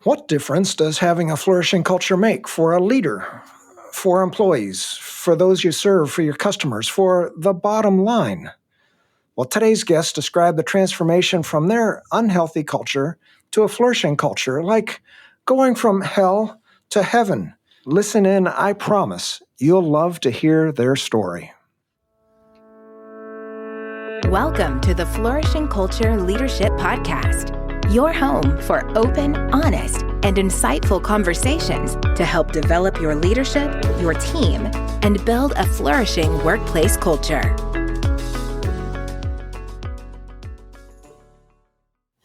What difference does having a flourishing culture make for a leader, for employees, for those you serve, for your customers, for the bottom line? Well, today's guests describe the transformation from their unhealthy culture to a flourishing culture, like going from hell to heaven. Listen in, I promise you'll love to hear their story. Welcome to the Flourishing Culture Leadership Podcast, your home for open, honest, and insightful conversations to help develop your leadership, your team, and build a flourishing workplace culture.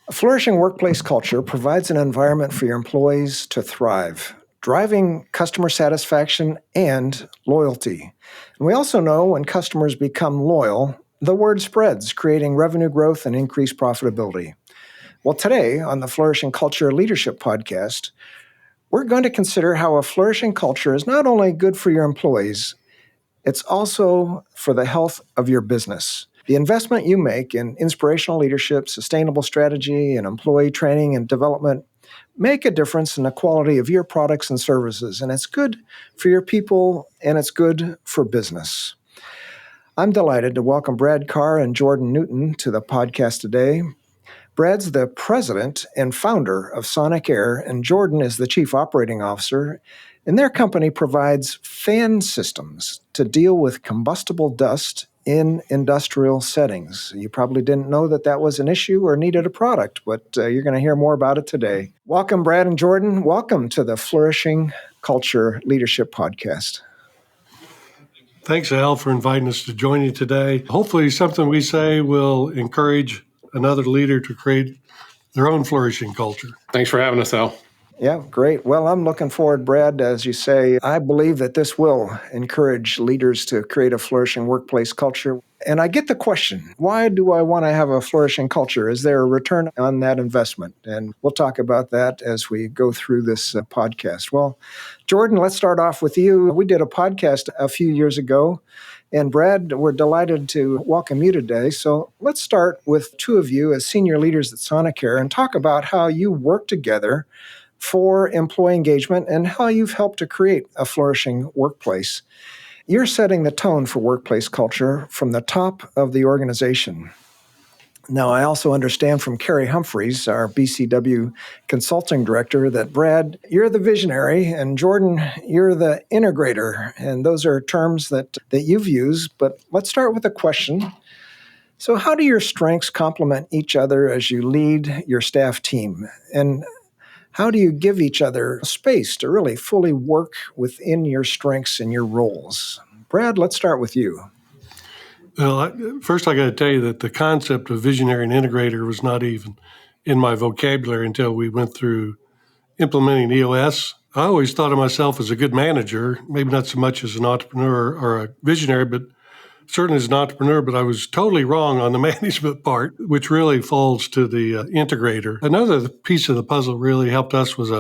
A flourishing workplace culture provides an environment for your employees to thrive, driving customer satisfaction and loyalty. And we also know when customers become loyal, the word spreads, creating revenue growth and increased profitability. Well, today on the Flourishing Culture Leadership Podcast, we're going to consider how a flourishing culture is not only good for your employees, it's also for the health of your business. The investment you make in inspirational leadership, sustainable strategy, and employee training and development make a difference in the quality of your products and services, and it's good for your people and it's good for business. I'm delighted to welcome Brad Carr and Jordan Newton to the podcast today. Brad's the president and founder of Sonic Air, and Jordan is the chief operating officer, and their company provides fan systems to deal with combustible dust in industrial settings. You probably didn't know that was an issue or needed a product, but you're going to hear more about it today. Welcome, Brad and Jordan. Welcome to the Flourishing Culture Leadership Podcast. Thanks, Al, for inviting us to join you today. Hopefully something we say will encourage another leader to create their own flourishing culture. Thanks for having us, Al. Yeah, great. Well, I'm looking forward, Brad, as you say. I believe that this will encourage leaders to create a flourishing workplace culture. And I get the question, why do I want to have a flourishing culture? Is there a return on that investment? And we'll talk about that as we go through this podcast. Well, Jordan, let's start off with you. We did a podcast a few years ago. And Brad, we're delighted to welcome you today. So let's start with two of you as senior leaders at Sonicare and talk about how you work together for employee engagement and how you've helped to create a flourishing workplace. You're setting the tone for workplace culture from the top of the organization. Now, I also understand from Carrie Humphreys, our BCW consulting director, that Brad, you're the visionary, and Jordan, you're the integrator. And those are terms that you've used. But let's start with a question. So how do your strengths complement each other as you lead your staff team? And how do you give each other space to really fully work within your strengths and your roles? Brad, let's start with you. Well, first I got to tell you that the concept of visionary and integrator was not even in my vocabulary until we went through implementing EOS. I always thought of myself as a good manager, maybe not so much as an entrepreneur or a visionary, but certainly as an entrepreneur, but I was totally wrong on the management part, which really falls to the integrator. Another piece of the puzzle really helped us was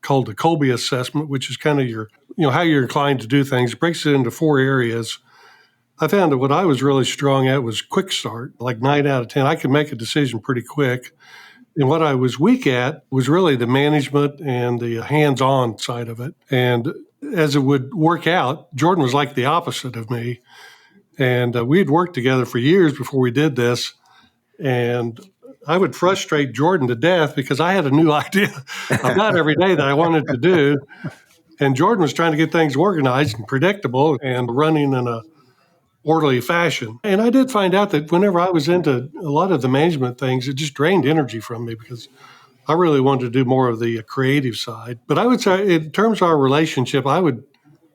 called the Colby assessment, which is kind of your, how you're inclined to do things. It breaks it into 4 areas. I found that what I was really strong at was quick start, like 9 out of 10. I could make a decision pretty quick. And what I was weak at was really the management and the hands-on side of it. And as it would work out, Jordan was like the opposite of me. And we had worked together for years before we did this. And I would frustrate Jordan to death because I had a new idea about every day that I wanted to do. And Jordan was trying to get things organized and predictable and running in a orderly fashion. And I did find out that whenever I was into a lot of the management things, it just drained energy from me because I really wanted to do more of the creative side. But I would say in terms of our relationship, I would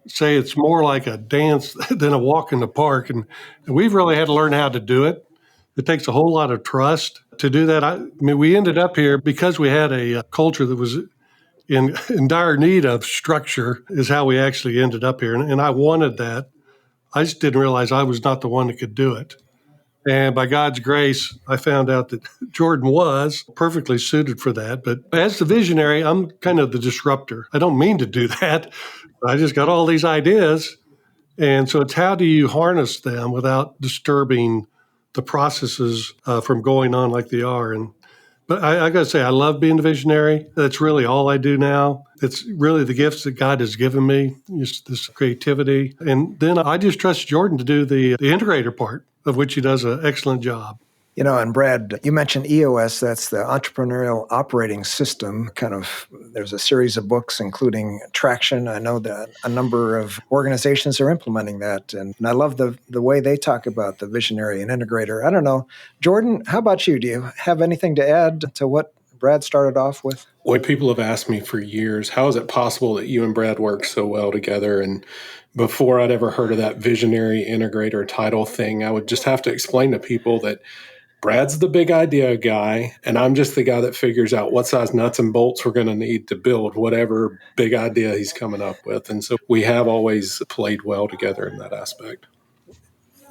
say it's more like a dance than a walk in the park. And we've really had to learn how to do it. It takes a whole lot of trust to do that. I mean, we ended up here because we had a culture that was in dire need of structure is how we actually ended up here. And I wanted that. I just didn't realize I was not the one that could do it. And by God's grace, I found out that Jordan was perfectly suited for that. But as the visionary, I'm kind of the disruptor. I don't mean to do that. I just got all these ideas. And so it's how do you harness them without disturbing the processes from going on like they are. But I got to say, I love being a visionary. That's really all I do now. It's really the gifts that God has given me, just this creativity. And then I just trust Jordan to do the integrator part, of which he does an excellent job. And Brad, you mentioned EOS, that's the Entrepreneurial Operating System. There's a series of books, including Traction. I know that a number of organizations are implementing that. And I love the way they talk about the visionary and integrator. I don't know. Jordan, how about you? Do you have anything to add to what Brad started off with? Well, people have asked me for years, how is it possible that you and Brad work so well together? And before I'd ever heard of that visionary integrator title thing, I would just have to explain to people that Brad's the big idea guy, and I'm just the guy that figures out what size nuts and bolts we're going to need to build whatever big idea he's coming up with. And so we have always played well together in that aspect.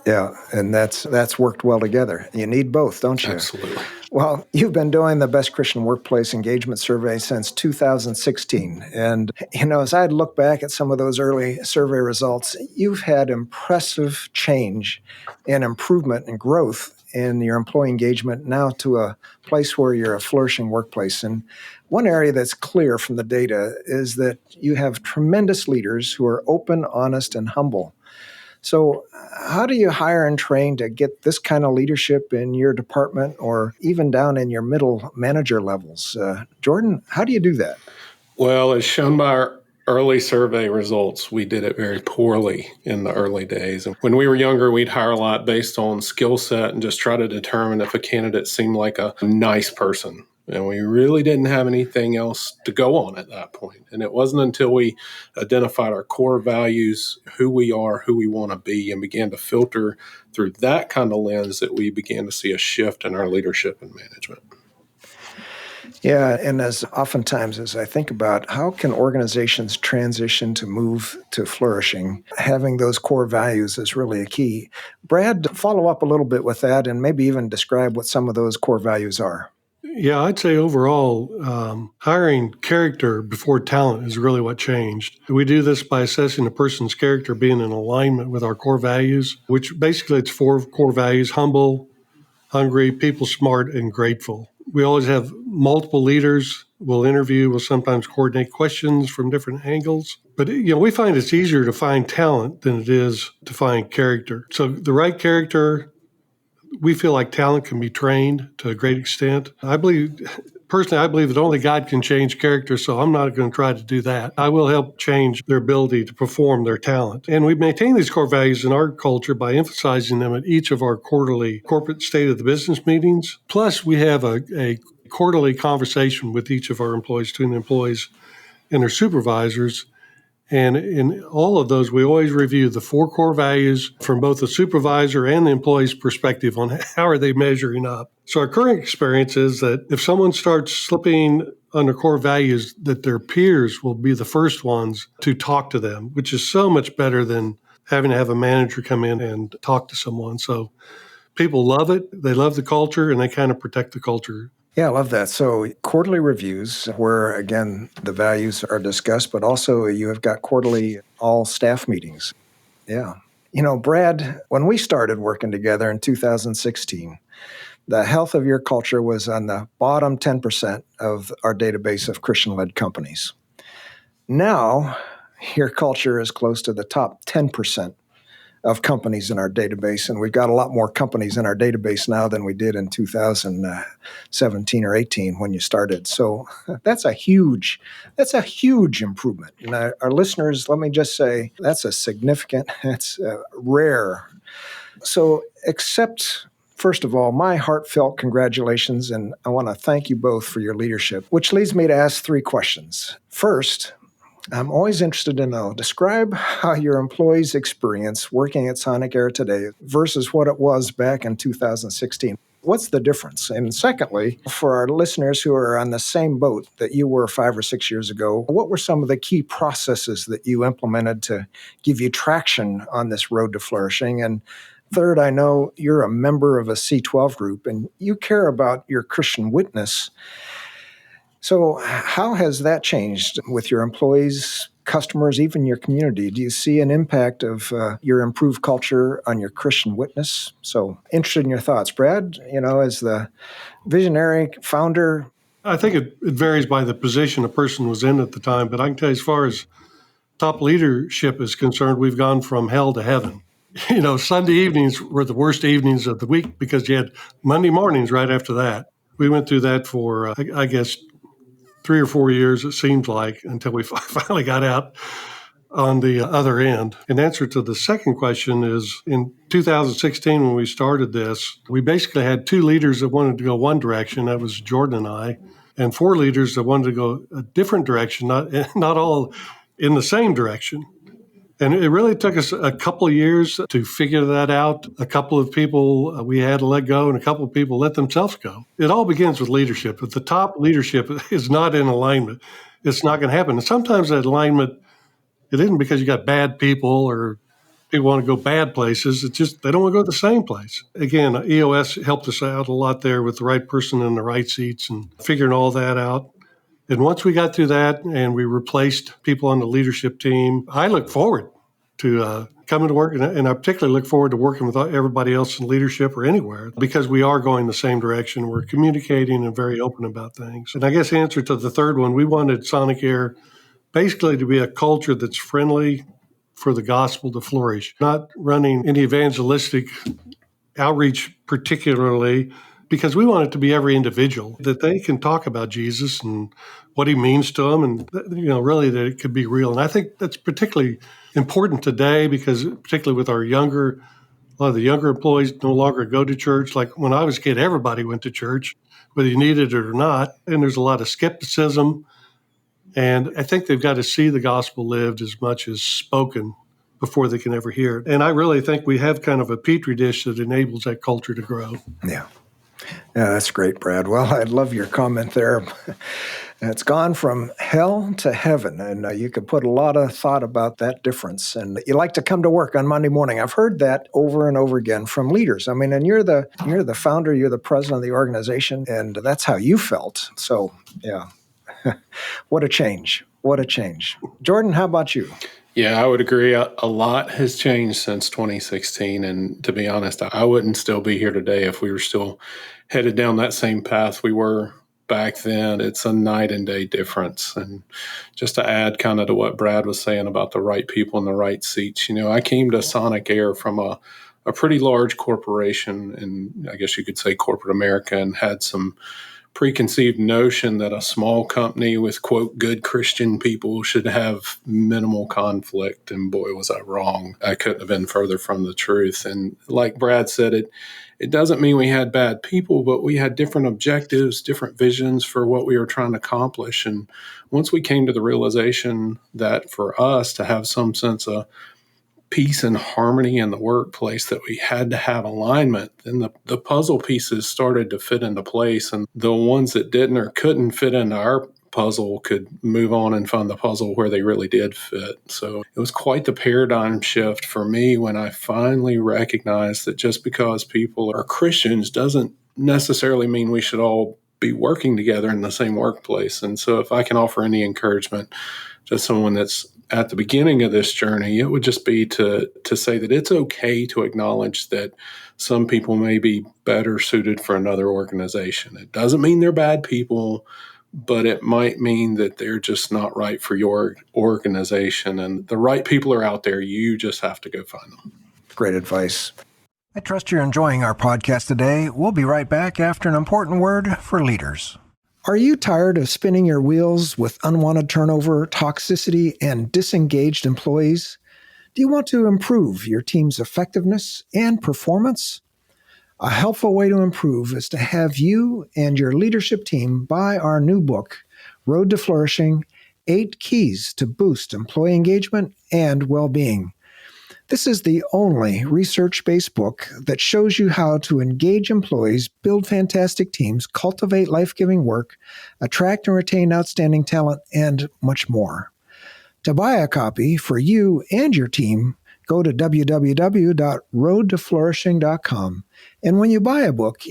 Yeah, and that's worked well together. You need both, don't you? Absolutely. Well, you've been doing the Best Christian Workplace Engagement Survey since 2016. And, as I look back at some of those early survey results, you've had impressive change and improvement and growth in your employee engagement now to a place where you're a flourishing workplace. And one area that's clear from the data is that you have tremendous leaders who are open, honest, and humble. So how do you hire and train to get this kind of leadership in your department or even down in your middle manager levels? Jordan, how do you do that? Well, as shown by our early survey results, we did it very poorly in the early days. And when we were younger, we'd hire a lot based on skill set and just try to determine if a candidate seemed like a nice person. And we really didn't have anything else to go on at that point. And it wasn't until we identified our core values, who we are, who we want to be, and began to filter through that kind of lens that we began to see a shift in our leadership and management. Yeah, and as oftentimes as I think about how can organizations transition to move to flourishing, having those core values is really a key. Brad, follow up a little bit with that and maybe even describe what some of those core values are. Yeah, I'd say overall, hiring character before talent is really what changed. We do this by assessing a person's character being in alignment with our core values, which basically it's 4 core values: humble, hungry, people smart, and grateful. We always have multiple leaders. We'll interview, we'll sometimes coordinate questions from different angles. But, we find it's easier to find talent than it is to find character. So the right character, we feel like talent can be trained to a great extent. Personally, I believe that only God can change character, so I'm not going to try to do that. I will help change their ability to perform their talent. And we maintain these core values in our culture by emphasizing them at each of our quarterly corporate state of the business meetings. Plus, we have a quarterly conversation with each of our employees, between the employees and their supervisors. And in all of those, we always review the 4 core values from both the supervisor and the employee's perspective on how are they measuring up. So our current experience is that if someone starts slipping on their core values, that their peers will be the first ones to talk to them, which is so much better than having to have a manager come in and talk to someone. So people love it. They love the culture, and they kind of protect the culture. Yeah, I love that. So quarterly reviews where, again, the values are discussed, but also you have got quarterly all staff meetings. Yeah. Brad, when we started working together in 2016, the health of your culture was on the bottom 10% of our database of Christian-led companies. Now, your culture is close to the top 10% of companies in our database, and we've got a lot more companies in our database now than we did in 2017 or 18 when you started. So that's a huge improvement. And our listeners, let me just say, that's rare. So first of all, my heartfelt congratulations, and I want to thank you both for your leadership, which leads me to ask 3 questions. First, I'm always interested to know, describe how your employees experience working at Sonic Air today versus what it was back in 2016. What's the difference? And secondly, for our listeners who are on the same boat that you were 5 or 6 years ago, what were some of the key processes that you implemented to give you traction on this road to flourishing? And third, I know you're a member of a C12 group and you care about your Christian witness. So how has that changed with your employees customers, even your community? Do you see an impact of your improved culture on your Christian witness? So interested in your thoughts. Brad, as the visionary founder. I think it varies by the position a person was in at the time, but I can tell you as far as top leadership is concerned, we've gone from hell to heaven. Sunday evenings were the worst evenings of the week because you had Monday mornings right after that. We went through that for, I guess, 3 or 4 years, it seems like, until we finally got out on the other end. In answer to the second question is, in 2016, when we started this, we basically had 2 leaders that wanted to go one direction. That was Jordan and I, and 4 leaders that wanted to go a different direction, not all in the same direction. And it really took us a couple of years to figure that out. A couple of people we had to let go, and a couple of people let themselves go. It all begins with leadership. If the top leadership is not in alignment, it's not going to happen. And sometimes that alignment, it isn't because you got bad people or people want to go bad places. It's just they don't want to go to the same place. Again, EOS helped us out a lot there with the right person in the right seats and figuring all that out. And once we got through that and we replaced people on the leadership team, I look forward to coming to work, and I particularly look forward to working with everybody else in leadership or anywhere because we are going the same direction. We're communicating and very open about things. And I guess the answer to the third one, we wanted Sonic Air basically to be a culture that's friendly for the gospel to flourish, not running any evangelistic outreach particularly, because we want it to be every individual, that they can talk about Jesus and what he means to them, and really that it could be real. And I think that's particularly important today because particularly with a lot of the younger employees no longer go to church. Like when I was a kid, everybody went to church, whether you needed it or not. And there's a lot of skepticism. And I think they've got to see the gospel lived as much as spoken before they can ever hear it. And I really think we have kind of a petri dish that enables that culture to grow. Yeah, that's great, Brad. Well, I love your comment there. It's gone from hell to heaven, and you could put a lot of thought about that difference. And you like to come to work on Monday morning. I've heard that over and over again from leaders. I mean, and you're the founder, you're the president of the organization, and that's how you felt. So, yeah, what a change. What a change. Jordan, how about you? Yeah, I would agree. A lot has changed since 2016. And to be honest, I wouldn't still be here today if we were still headed down that same path we were back then. It's a night and day difference. And just to add kind of to what Brad was saying about the right people in the right seats, I came to Sonic Air from a pretty large corporation, and I guess you could say corporate America, and had some preconceived notion that a small company with, quote, good Christian people should have minimal conflict. And boy, was I wrong. I couldn't have been further from the truth. And like Brad said, it doesn't mean we had bad people, but we had different objectives, different visions for what we were trying to accomplish. And once we came to the realization that for us to have some sense of peace and harmony in the workplace, that we had to have alignment, then the puzzle pieces started to fit into place, and the ones that didn't or couldn't fit into our puzzle could move on and find the puzzle where they really did fit. So it was quite the paradigm shift for me when I finally recognized that just because people are Christians doesn't necessarily mean we should all be working together in the same workplace. And so if I can offer any encouragement to someone that's at the beginning of this journey, it would just be to say that it's okay to acknowledge that some people may be better suited for another organization. It doesn't mean they're bad people, but it might mean that they're just not right for your organization. And the right people are out there. You just have to go find them. Great advice. I trust you're enjoying our podcast today. We'll be right back after an important word for leaders. Are you tired of spinning your wheels with unwanted turnover, toxicity, and disengaged employees? Do you want to improve your team's effectiveness and performance? A helpful way to improve is to have you and your leadership team buy our new book, Road to Flourishing: 8 Keys to Boost Employee Engagement and Well-Being. This is the only research-based book that shows you how to engage employees, build fantastic teams, cultivate life-giving work, attract and retain outstanding talent, and much more. To buy a copy for you and your team, go to www.roadtoflourishing.com. And when you buy a book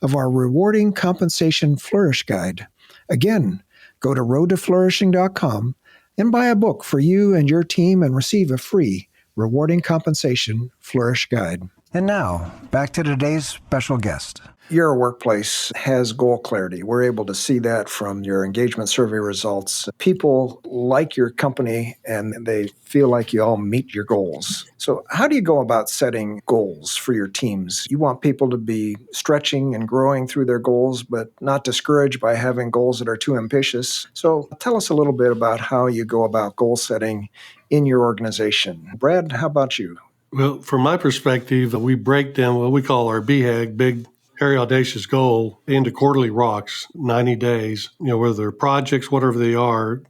of our rewarding compensation flourish guide, again, go to roadtoflourishing.com. and buy a book for you and your team and receive a free Rewarding Compensation Flourish Guide. And now, back to today's special guest. Your workplace has goal clarity. We're able to see that from your engagement survey results. People like your company and they feel like you all meet your goals. So how do you go about setting goals for your teams? You want people to be stretching and growing through their goals, but not discouraged by having goals that are too ambitious. So tell us a little bit about how you go about goal setting in your organization. Brad, how about you? Well, from my perspective, we break down what we call our BHAG, big, hairy, audacious goal, into quarterly rocks, 90 days, whether they're projects, whatever they are.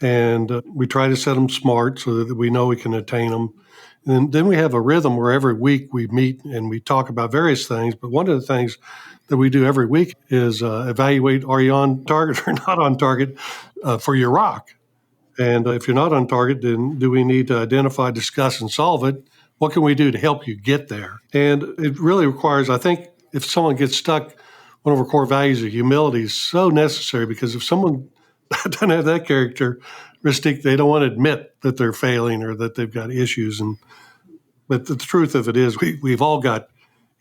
And we try to set them smart so that we know we can attain them. And then we have a rhythm where every week we meet and we talk about various things. But one of the things that we do every week is evaluate, are you on target or not on target for your rock? And if you're not on target, then do we need to identify, discuss, and solve it? What can we do to help you get there? And it really requires, I think, if someone gets stuck, one of our core values of humility is so necessary, because if someone doesn't have that characteristic, they don't want to admit that they're failing or that they've got issues. But the truth of it is we've all got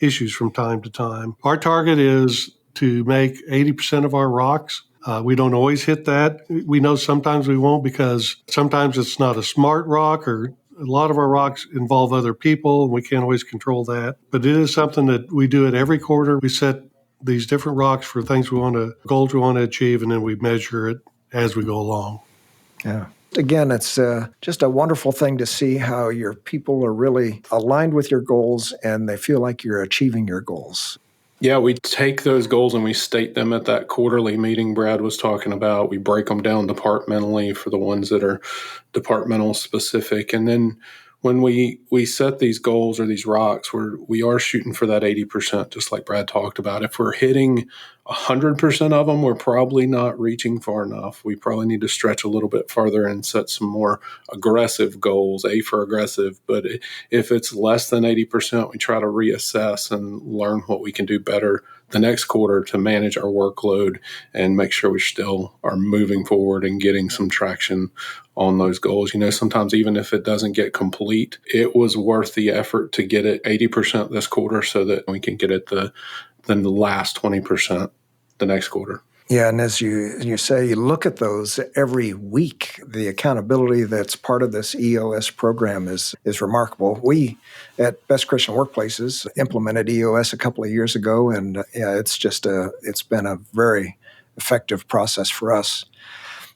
issues from time to time. Our target is to make 80% of our rocks. We don't always hit that. We know sometimes we won't, because sometimes it's not a smart rock, or a lot of our rocks involve other people, and we can't always control that. But it is something that we do it every quarter. We set these different rocks for things goals we want to achieve, and then we measure it as we go along. Yeah. Again, it's just a wonderful thing to see how your people are really aligned with your goals and they feel like you're achieving your goals. Yeah, we take those goals and we state them at that quarterly meeting Brad was talking about. We break them down departmentally for the ones that are departmental specific. And then when we set these goals or these rocks, we are shooting for that 80%, just like Brad talked about. If we're hitting 100% of them, we're probably not reaching far enough. We probably need to stretch a little bit farther and set some more aggressive goals, A for aggressive. But if it's less than 80%, we try to reassess and learn what we can do better the next quarter to manage our workload and make sure we still are moving forward and getting some traction on those goals. Sometimes even if it doesn't get complete, it was worth the effort to get it 80% this quarter so that we can get it the last 20% the next quarter. Yeah, and as you say, you look at those every week. The accountability that's part of this EOS program is remarkable. We at Best Christian Workplaces implemented EOS a couple of years ago, and it's been a very effective process for us.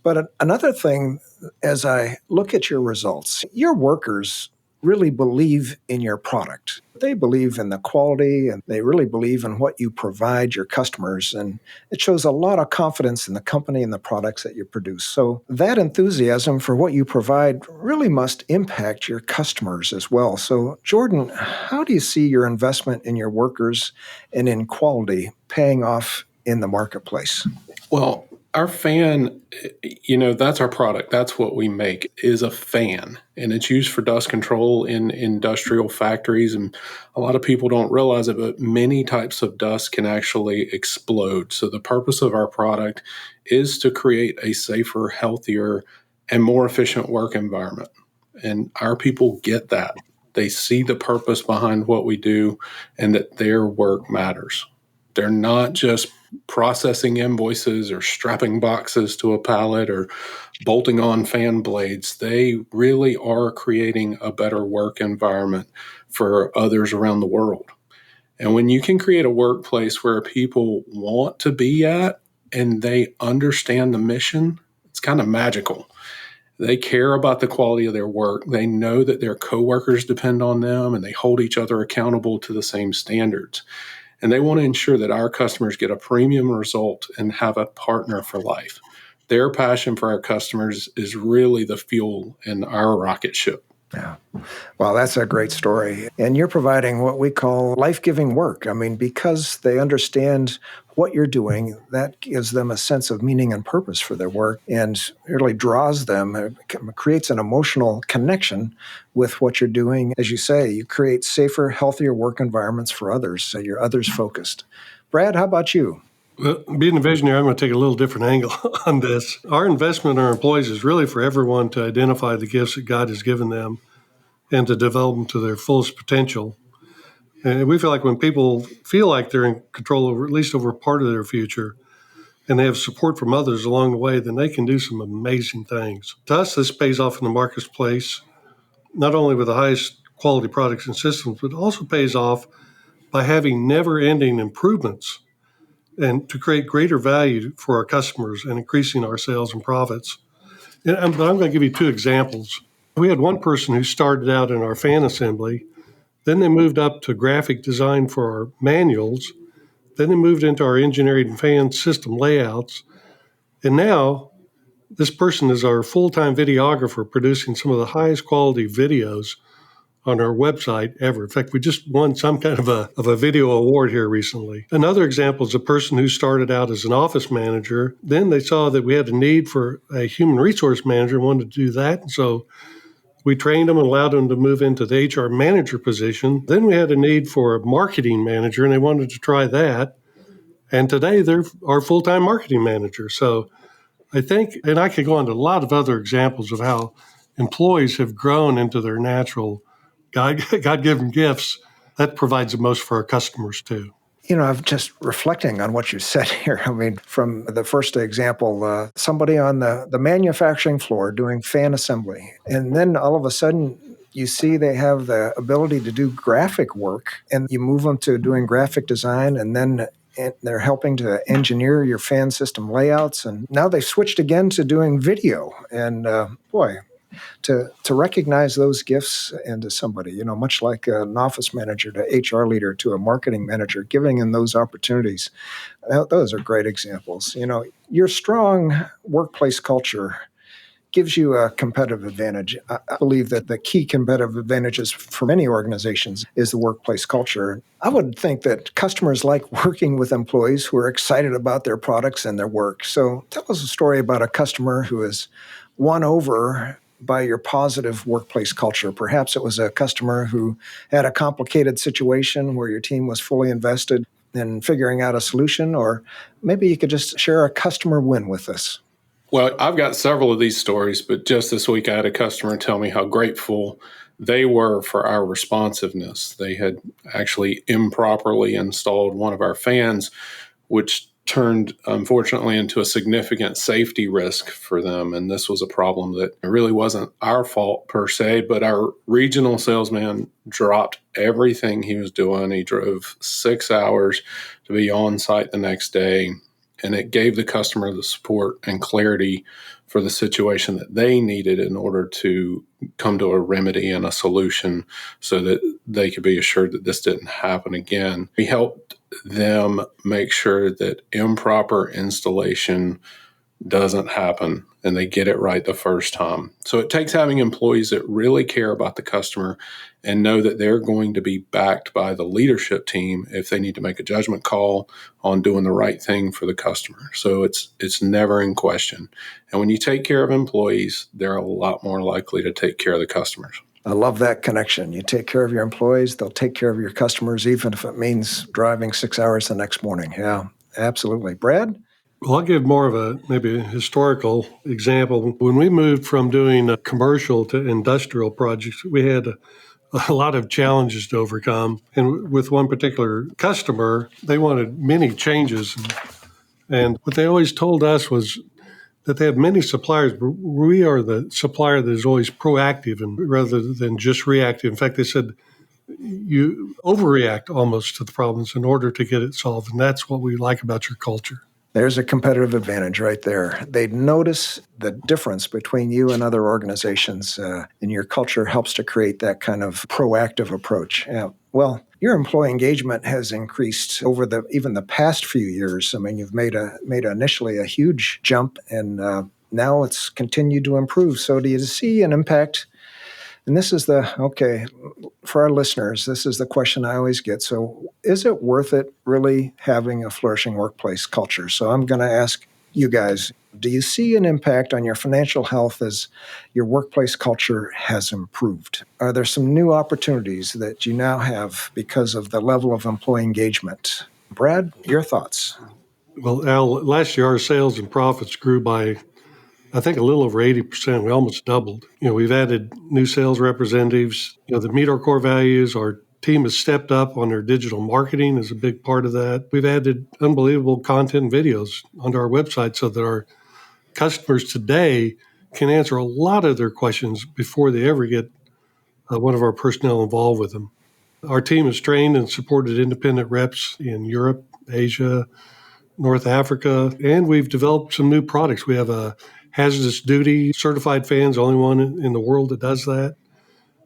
But another thing, as I look at your results, your workers really believe in your product. They believe in the quality and they really believe in what you provide your customers. And it shows a lot of confidence in the company and the products that you produce. So that enthusiasm for what you provide really must impact your customers as well. So Jordan, how do you see your investment in your workers and in quality paying off in the marketplace? Well, our fan, that's our product. That's what we make, is a fan. And it's used for dust control in industrial factories. And a lot of people don't realize it, but many types of dust can actually explode. So the purpose of our product is to create a safer, healthier, and more efficient work environment. And our people get that. They see the purpose behind what we do and that their work matters. They're not just processing invoices or strapping boxes to a pallet or bolting on fan blades. They really are creating a better work environment for others around the world. And when you can create a workplace where people want to be at and they understand the mission, it's kind of magical. They care about the quality of their work. They know that their coworkers depend on them and they hold each other accountable to the same standards. And they want to ensure that our customers get a premium result and have a partner for life. Their passion for our customers is really the fuel in our rocket ship. Yeah. Well, that's a great story. And you're providing what we call life-giving work. I mean, because they understand what you're doing, that gives them a sense of meaning and purpose for their work and really draws them, creates an emotional connection with what you're doing. As you say, you create safer, healthier work environments for others. So you're others focused. Brad, how about you? Well, being a visionary, I'm going to take a little different angle on this. Our investment in our employees is really for everyone to identify the gifts that God has given them and to develop them to their fullest potential. And we feel like when people feel like they're in control over at least over part of their future and they have support from others along the way, then they can do some amazing things. To us, this pays off in the marketplace, not only with the highest quality products and systems, but also pays off by having never-ending improvements and to create greater value for our customers and increasing our sales and profits. But I'm going to give you two examples. We had one person who started out in our fan assembly. Then they moved up to graphic design for our manuals. Then they moved into our engineering and fan system layouts. And now this person is our full-time videographer producing some of the highest quality videos on our website ever. In fact, we just won some kind of a video award here recently. Another example is a person who started out as an office manager. Then they saw that we had a need for a human resource manager and wanted to do that. And so we trained them and allowed them to move into the HR manager position. Then we had a need for a marketing manager, and they wanted to try that. And today they're our full-time marketing manager. So I think, and I could go into a lot of other examples of how employees have grown into their natural God-given gifts. That provides the most for our customers too. I'm just reflecting on what you said here. I mean, from the first example, somebody on the manufacturing floor doing fan assembly, and then all of a sudden you see they have the ability to do graphic work, and you move them to doing graphic design, and then they're helping to engineer your fan system layouts, and now they've switched again to doing video. And boy, to recognize those gifts into somebody, much like an office manager to HR leader to a marketing manager, giving them those opportunities. Those are great examples. Your strong workplace culture gives you a competitive advantage. I believe that the key competitive advantages for many organizations is the workplace culture. I would think that customers like working with employees who are excited about their products and their work. So tell us a story about a customer who is won over by your positive workplace culture. Perhaps it was a customer who had a complicated situation where your team was fully invested in figuring out a solution, or maybe you could just share a customer win with us. Well, I've got several of these stories, but just this week I had a customer tell me how grateful they were for our responsiveness. They had actually improperly installed one of our fans, which turned, unfortunately, into a significant safety risk for them. And this was a problem that really wasn't our fault per se, but our regional salesman dropped everything he was doing. He drove 6 hours to be on site the next day. And it gave the customer the support and clarity for the situation that they needed in order to come to a remedy and a solution so that they could be assured that this didn't happen again. We helped them make sure that improper installation doesn't happen and they get it right the first time. So it takes having employees that really care about the customer and know that they're going to be backed by the leadership team if they need to make a judgment call on doing the right thing for the customer. So it's never in question. And when you take care of employees, they're a lot more likely to take care of the customers. I love that connection. You take care of your employees, they'll take care of your customers, even if it means driving 6 hours the next morning. Yeah, absolutely. Brad? Well, I'll give more of maybe a historical example. When we moved from doing a commercial to industrial projects, we had a lot of challenges to overcome. And with one particular customer, they wanted many changes. And what they always told us was that they have many suppliers, but we are the supplier that is always proactive and rather than just reactive. In fact, they said you overreact almost to the problems in order to get it solved. And that's what we like about your culture. There's a competitive advantage right there. They notice the difference between you and other organizations, and your culture helps to create that kind of proactive approach. Yeah. Well, your employee engagement has increased over even the past few years. I mean, you've made initially a huge jump, and now it's continued to improve. So do you see an impact? And this is for our listeners, this is the question I always get. So is it worth it really having a flourishing workplace culture? So I'm going to ask you guys, do you see an impact on your financial health as your workplace culture has improved? Are there some new opportunities that you now have because of the level of employee engagement? Brad, your thoughts? Well, Al, last year our sales and profits grew by, I think, a little over 80%. We almost doubled. We've added new sales representatives, that meet our core values. Our team has stepped up on their digital marketing is a big part of that. We've added unbelievable content and videos onto our website so that our customers today can answer a lot of their questions before they ever get one of our personnel involved with them. Our team has trained and supported independent reps in Europe, Asia, North Africa, and we've developed some new products. We have a hazardous duty certified fans, the only one in the world that does that.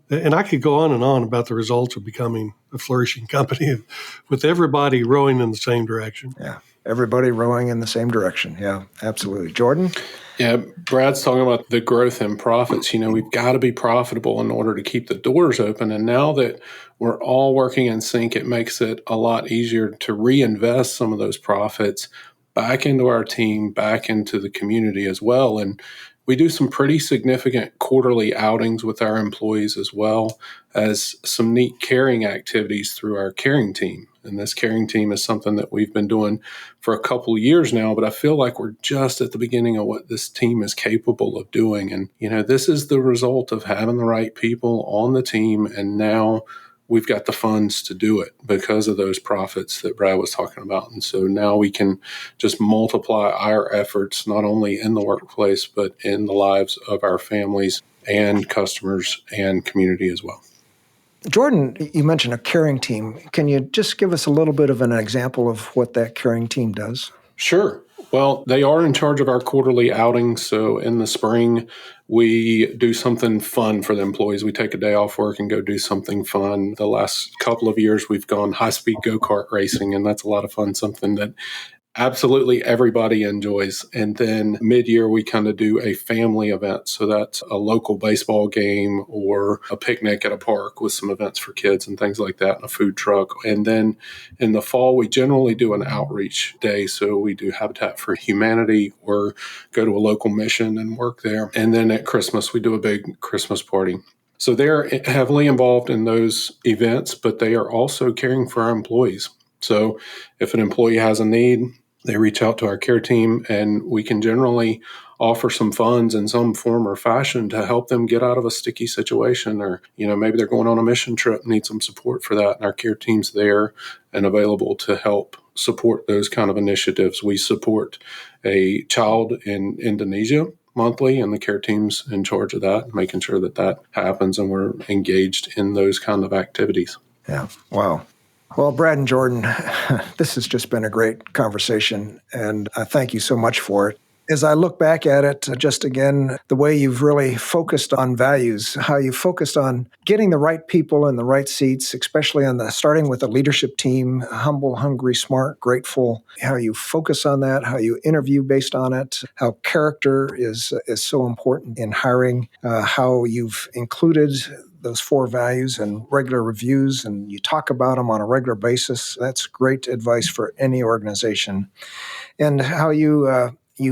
And I could go on and on about the results of becoming a flourishing company with everybody rowing in the same direction. Yeah, everybody rowing in the same direction. Yeah, absolutely. Jordan? Yeah, Brad's talking about the growth in profits. We've got to be profitable in order to keep the doors open. And now that we're all working in sync, it makes it a lot easier to reinvest some of those profits back into our team, back into the community as well. And we do some pretty significant quarterly outings with our employees as well as some neat caring activities through our caring team. And this caring team is something that we've been doing for a couple of years now, but I feel like we're just at the beginning of what this team is capable of doing. And, this is the result of having the right people on the team. And now we've got the funds to do it because of those profits that Brad was talking about. And so now we can just multiply our efforts, not only in the workplace, but in the lives of our families and customers and community as well. Jordan, you mentioned a caring team. Can you just give us a little bit of an example of what that caring team does? Sure. Well, they are in charge of our quarterly outings. So in the spring, we do something fun for the employees. We take a day off work and go do something fun. The last couple of years, we've gone high-speed go-kart racing, and that's a lot of fun, something that absolutely everybody enjoys. And then mid-year, we kind of do a family event. So that's a local baseball game or a picnic at a park with some events for kids and things like that, and a food truck. And then in the fall, we generally do an outreach day. So we do Habitat for Humanity or go to a local mission and work there. And then at Christmas, we do a big Christmas party. So they're heavily involved in those events, but they are also caring for our employees. So if an employee has a need, they reach out to our care team, and we can generally offer some funds in some form or fashion to help them get out of a sticky situation. Or, maybe they're going on a mission trip, need some support for that. And our care team's there and available to help support those kind of initiatives. We support a child in Indonesia monthly, and the care team's in charge of that, making sure that that happens, and we're engaged in those kind of activities. Yeah. Wow. Well, Brad and Jordan, this has just been a great conversation, and I thank you so much for it. As I look back at it, just again, the way you've really focused on values, how you focused on getting the right people in the right seats, especially starting with the leadership team, humble, hungry, smart, grateful, how you focus on that, how you interview based on it, how character is so important in hiring, how you've included those 4 values and regular reviews, and you talk about them on a regular basis. That's great advice for any organization. And how you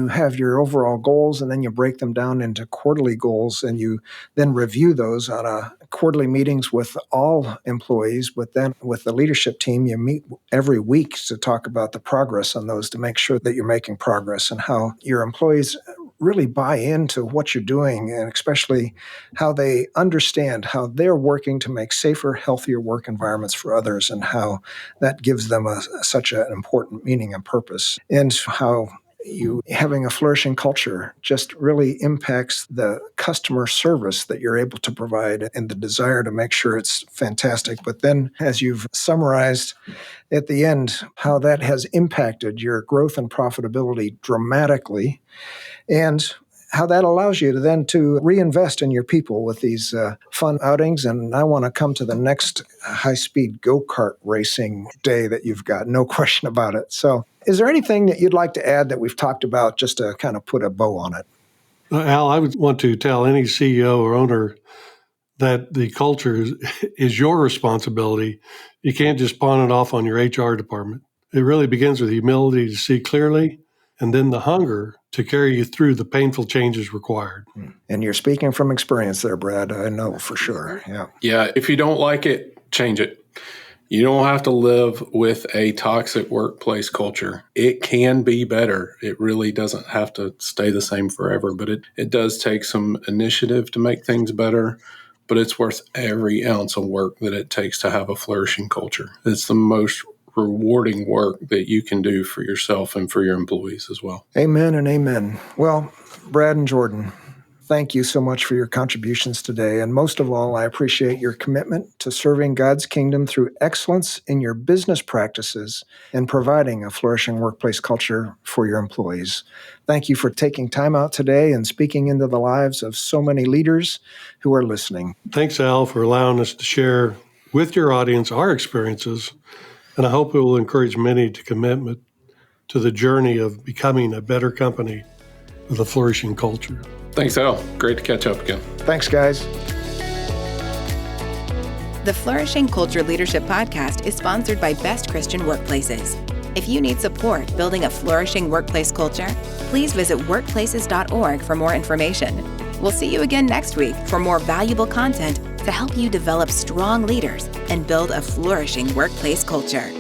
have your overall goals, and then you break them down into quarterly goals, and you then review those on a quarterly meetings with all employees. But then with the leadership team, you meet every week to talk about the progress on those, to make sure that you're making progress, and how your employees really buy into what you're doing, and especially how they understand how they're working to make safer, healthier work environments for others, and how that gives them such an important meaning and purpose, and how you having a flourishing culture just really impacts the customer service that you're able to provide and the desire to make sure it's fantastic. But then, as you've summarized at the end, how that has impacted your growth and profitability dramatically, and how that allows you to reinvest in your people with these fun outings. And I want to come to the next high-speed go-kart racing day that you've got, no question about it. So is there anything that you'd like to add that we've talked about, just to kind of put a bow on it? Al, I would want to tell any CEO or owner that the culture is your responsibility. You can't just pawn it off on your HR department. It really begins with humility to see clearly, and then the hunger to carry you through the painful changes required. And you're speaking from experience there, Brad. I know for sure. Yeah. Yeah. If you don't like it, change it. You don't have to live with a toxic workplace culture. It can be better. It really doesn't have to stay the same forever, but it does take some initiative to make things better. But it's worth every ounce of work that it takes to have a flourishing culture. It's the most rewarding work that you can do for yourself and for your employees as well. Amen and amen. Well, Brad and Jordan, thank you so much for your contributions today. And most of all, I appreciate your commitment to serving God's kingdom through excellence in your business practices and providing a flourishing workplace culture for your employees. Thank you for taking time out today and speaking into the lives of so many leaders who are listening. Thanks, Al, for allowing us to share with your audience our experiences. And I hope it will encourage many to commitment to the journey of becoming a better company with a flourishing culture. Thanks, Al. Great to catch up again. Thanks, guys. The Flourishing Culture Leadership Podcast is sponsored by Best Christian Workplaces. If you need support building a flourishing workplace culture, please visit workplaces.org for more information. We'll see you again next week for more valuable content to help you develop strong leaders and build a flourishing workplace culture.